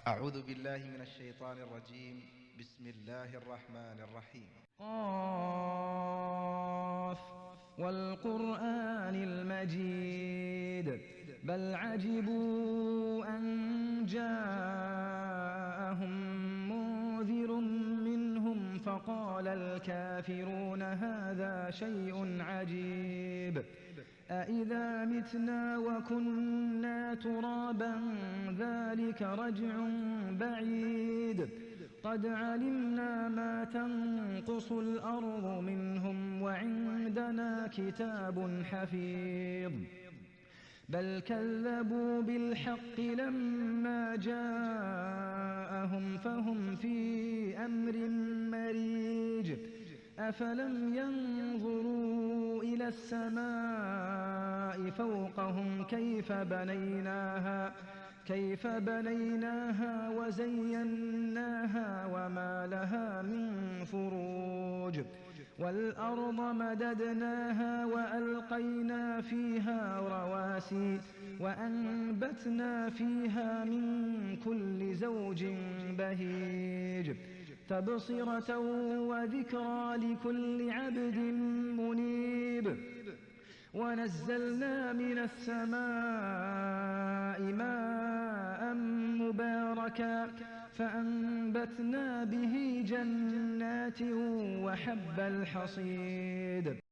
أعوذ بالله من الشيطان الرجيم. بسم الله الرحمن الرحيم. قاف والقرآن المجيد بل عجبوا أن جاءهم منذر منهم فقال الكافرون هذا شيء عجيب أإذا متنا وكنا ترابا ذلك رجع بعيد قد علمنا ما تنقص الأرض منهم وعندنا كتاب حفيظ بل كذبوا بالحق لما جاءهم فهم في أمر مريج أفلم ينظروا إلى السماء فوقهم كيف بنيناها وزيناها وما لها من فروج والأرض مددناها وألقينا فيها رواسي وأنبتنا فيها من كل زوج بهيج تبصرة وذكرى لكل عبد منيب ونزلنا من السماء ماء مباركا فأنبتنا به جنات وحب الحصيد